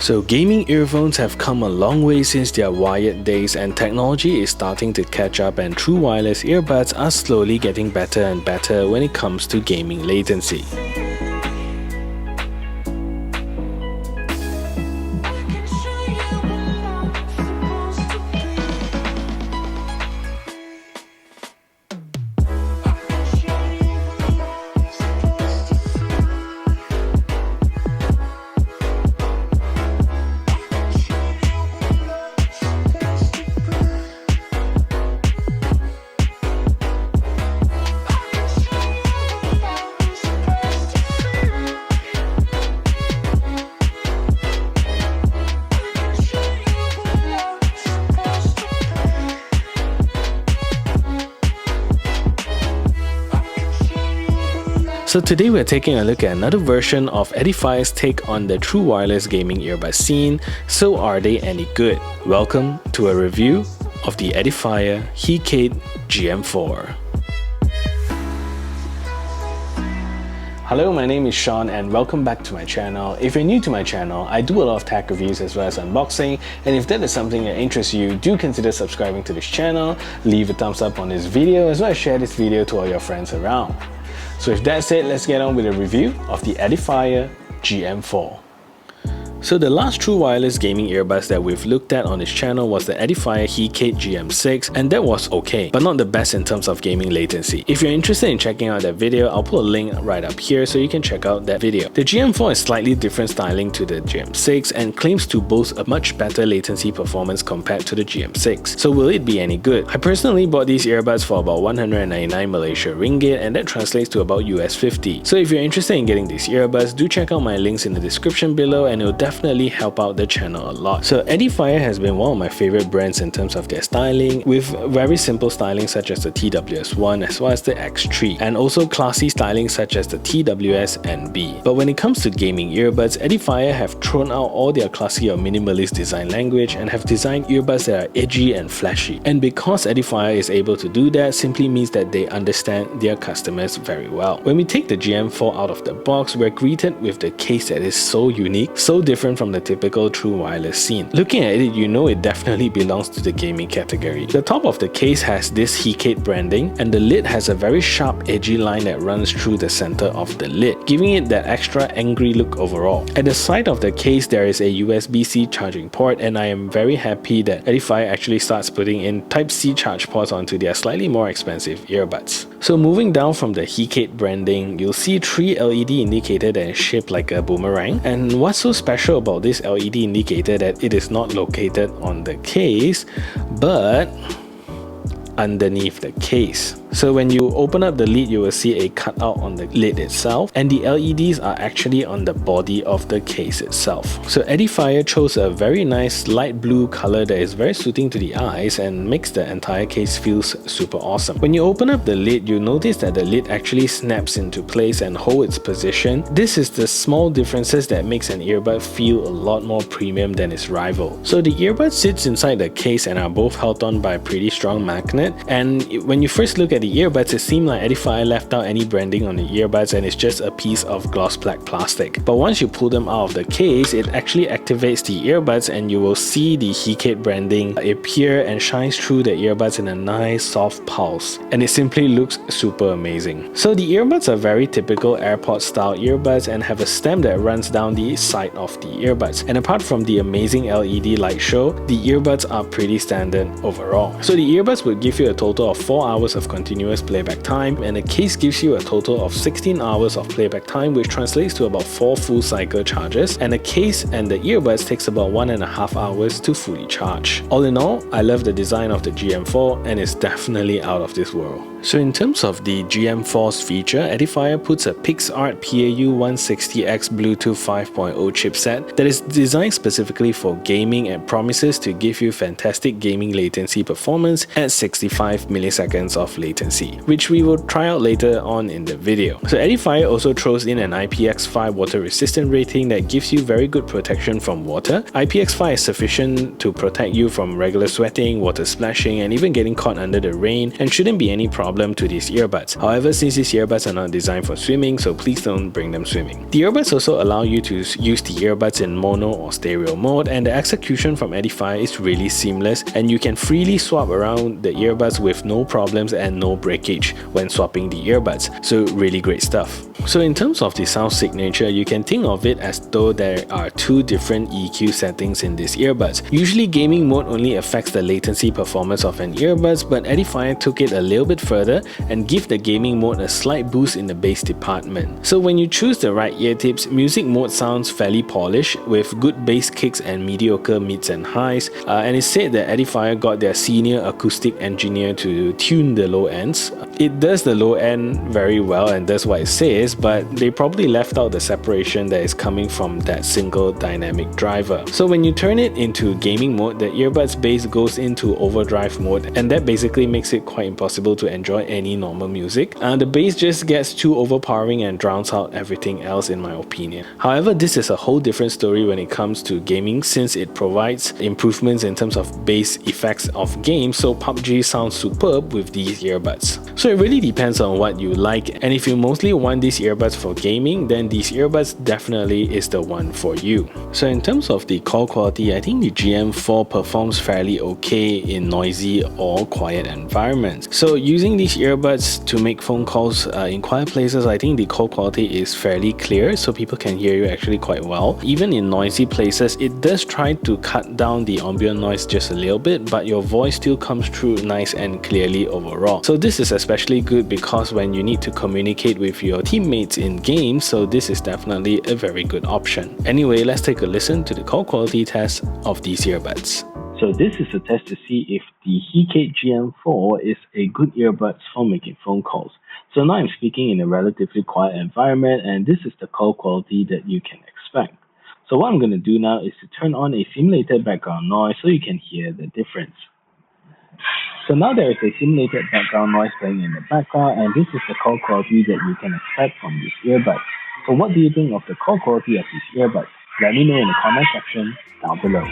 So gaming earphones have come a long way since their wired days, and technology is starting to catch up, and true wireless earbuds are slowly getting better and better when it comes to gaming latency. So today we're taking a look at another version of Edifier's take on the true wireless gaming earbud scene. So are they any good? Welcome to a review of the Edifier Hecate GM4. Hello, my name is Sean and welcome back to my channel. If you're new to my channel, I do a lot of tech reviews as well as unboxing, and if that is something that interests you, do consider subscribing to this channel, leave a thumbs up on this video as well as share this video to all your friends around. So with that said, let's get on with a review of the Edifier GM4. So the last true wireless gaming earbuds that we've looked at on this channel was the Edifier Hecate GM6, and that was okay, but not the best in terms of gaming latency. If you're interested in checking out that video, I'll put a link right up here so you can check out that video. The GM4 is slightly different styling to the GM6 and claims to boast a much better latency performance compared to the GM6. So will it be any good? I personally bought these earbuds for about 199 Malaysia ringgit, and that translates to about US 50. So if you're interested in getting these earbuds, do check out my links in the description below and it will definitely help out the channel a lot. So Edifier has been one of my favorite brands in terms of their styling, with very simple styling such as the TWS1 as well as the X3, and also classy styling such as the TWS and B. But when it comes to gaming earbuds, Edifier have thrown out all their classy or minimalist design language and have designed earbuds that are edgy and flashy. And because Edifier is able to do that, simply means that they understand their customers very well. When we take the GM4 out of the box, we're greeted with the case that is so unique, so different from the typical true wireless scene. Looking at it, you know it definitely belongs to the gaming category. The top of the case has this Hecate branding, and the lid has a very sharp edgy line that runs through the center of the lid, giving it that extra angry look overall. At the side of the case, there is a USB-C charging port, and I am very happy that Edifier actually starts putting in Type-C charge ports onto their slightly more expensive earbuds. So moving down from the Hecate branding, you'll see 3 LED indicator that is shaped like a boomerang. And what's so special about this LED indicator that it is not located on the case but underneath the case. So when you open up the lid, you will see a cutout on the lid itself, and the LEDs are actually on the body of the case itself. So Edifier chose a very nice light blue color that is very suiting to the eyes and makes the entire case feels super awesome. When you open up the lid, you notice that the lid actually snaps into place and hold its position. This is the small differences that makes an earbud feel a lot more premium than its rival. So the earbud sits inside the case and are both held on by a pretty strong magnet, and when you first look at the earbuds, it seemed like Edifier left out any branding on the earbuds and it's just a piece of gloss black plastic. But once you pull them out of the case, it actually activates the earbuds and you will see the Hecate branding appear and shines through the earbuds in a nice soft pulse, and it simply looks super amazing. So the earbuds are very typical AirPods style earbuds and have a stem that runs down the side of the earbuds. And apart from the amazing LED light show, the earbuds are pretty standard overall. So the earbuds would give you a total of 4 hours of continuous playback time, and the case gives you a total of 16 hours of playback time, which translates to about 4 full cycle charges, and the case and the earbuds takes about 1.5 hours to fully charge. All in all, I love the design of the GM4 and it's definitely out of this world. So in terms of the GM4's feature, Edifier puts a PixArt PAU160X Bluetooth 5.0 chipset that is designed specifically for gaming and promises to give you fantastic gaming latency performance at 65 milliseconds of latency, which we will try out later on in the video. So Edifier also throws in an IPX5 water resistant rating that gives you very good protection from water. IPX5 is sufficient to protect you from regular sweating, water splashing, and even getting caught under the rain, and shouldn't be any problem problem to these earbuds. However, since these earbuds are not designed for swimming, so please don't bring them swimming. The earbuds also allow you to use the earbuds in mono or stereo mode, and the execution from Edifier is really seamless, and you can freely swap around the earbuds with no problems and no breakage when swapping the earbuds. So really great stuff. So in terms of the sound signature, you can think of it as though there are two different EQ settings in these earbuds. Usually gaming mode only affects the latency performance of an earbuds, but Edifier took it a little bit further and give the gaming mode a slight boost in the bass department. So when you choose the right ear tips, music mode sounds fairly polished with good bass kicks and mediocre mids and highs, and it's said that Edifier got their senior acoustic engineer to tune the low ends. It does the low end very well and does what it says, but they probably left out the separation that is coming from that single dynamic driver. So when you turn it into gaming mode, the earbuds bass goes into overdrive mode, and that basically makes it quite impossible to enjoy any normal music. The bass just gets too overpowering and drowns out everything else in my opinion. However, this is a whole different story when it comes to gaming, since it provides improvements in terms of bass effects of games, so PUBG sounds superb with these earbuds. So it really depends on what you like, and if you mostly want these earbuds for gaming, then these earbuds definitely is the one for you. So in terms of the call quality, I think the GM4 performs fairly okay in noisy or quiet environments. So using these earbuds to make phone calls in quiet places, I think the call quality is fairly clear, so people can hear you actually quite well. Even in noisy places, it does try to cut down the ambient noise just a little bit, but your voice still comes through nice and clearly overall. So this is especially good because when you need to communicate with your teammates in games, so this is definitely a very good option. Anyway, let's take a listen to the call quality test of these earbuds. So this is a test to see if the Hecate GM4 is a good earbuds for making phone calls. So now I'm speaking in a relatively quiet environment, and this is the call quality that you can expect. So what I'm going to do now is to turn on a simulated background noise so you can hear the difference. So now there is a simulated background noise playing in the background, and this is the call quality that you can expect from these earbuds. So what do you think of the call quality of these earbuds? Let me know in the comment section down below.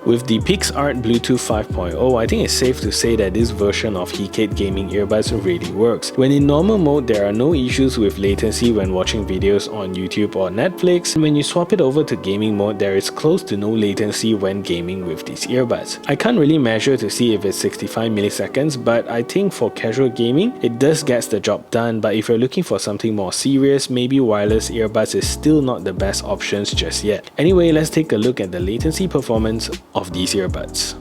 With the PixArt Bluetooth 5.0, I think it's safe to say that this version of Hecate gaming earbuds really works. When in normal mode, there are no issues with latency when watching videos on YouTube or Netflix, and when you swap it over to gaming mode, there is close to no latency when gaming with these earbuds. I can't really measure to see if it's 65 milliseconds, but I think for casual gaming, it does get the job done, but if you're looking for something more serious, maybe wireless earbuds is still not the best options just yet. Anyway, let's take a look at the latency performance of these earbuds.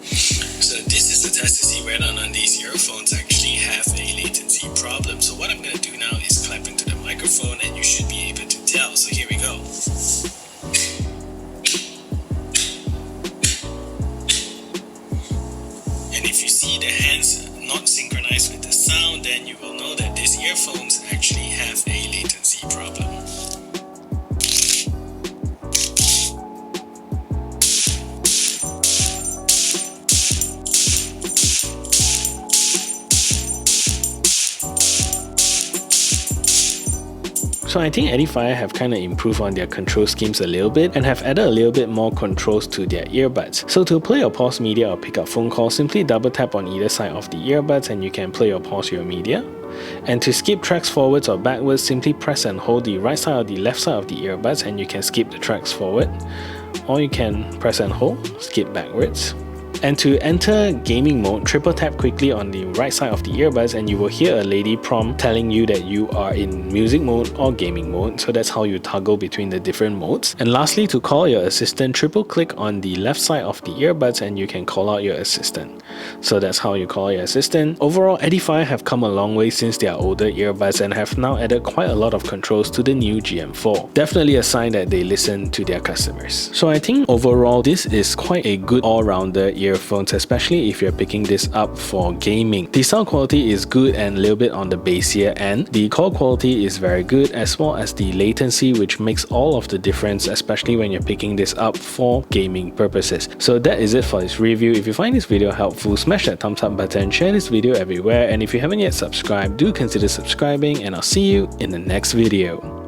So this is the test to see whether or not these earphones actually have a latency problem. So what I'm going to do now is clap into the microphone, and you should be able to tell. So here we go. And if you see the hands not synchronized with the sound, then you will know that these earphones actually have a latency problem. So I think Edifier have kind of improved on their control schemes a little bit and have added a little bit more controls to their earbuds. So to play or pause media or pick up phone calls, simply double tap on either side of the earbuds and you can play or pause your media. And to skip tracks forwards or backwards, simply press and hold the right side or the left side of the earbuds and you can skip the tracks forward. Or you can press and hold, skip backwards. And to enter gaming mode, triple tap quickly on the right side of the earbuds and you will hear a lady prompt telling you that you are in music mode or gaming mode. So that's how you toggle between the different modes. And lastly, to call your assistant, triple click on the left side of the earbuds and you can call out your assistant. So that's how you call your assistant. Overall, Edifier have come a long way since their older earbuds and have now added quite a lot of controls to the new GM4. Definitely a sign that they listen to their customers. So I think overall, this is quite a good all-rounder earphones, especially if you're picking this up for gaming. The sound quality is good and a little bit on the bassier end. The call quality is very good, as well as the latency, which makes all of the difference, especially when you're picking this up for gaming purposes. So that is it for this review. If you find this video helpful, smash that thumbs up button, share this video everywhere, and if you haven't yet subscribed, do consider subscribing, and I'll see you in the next video.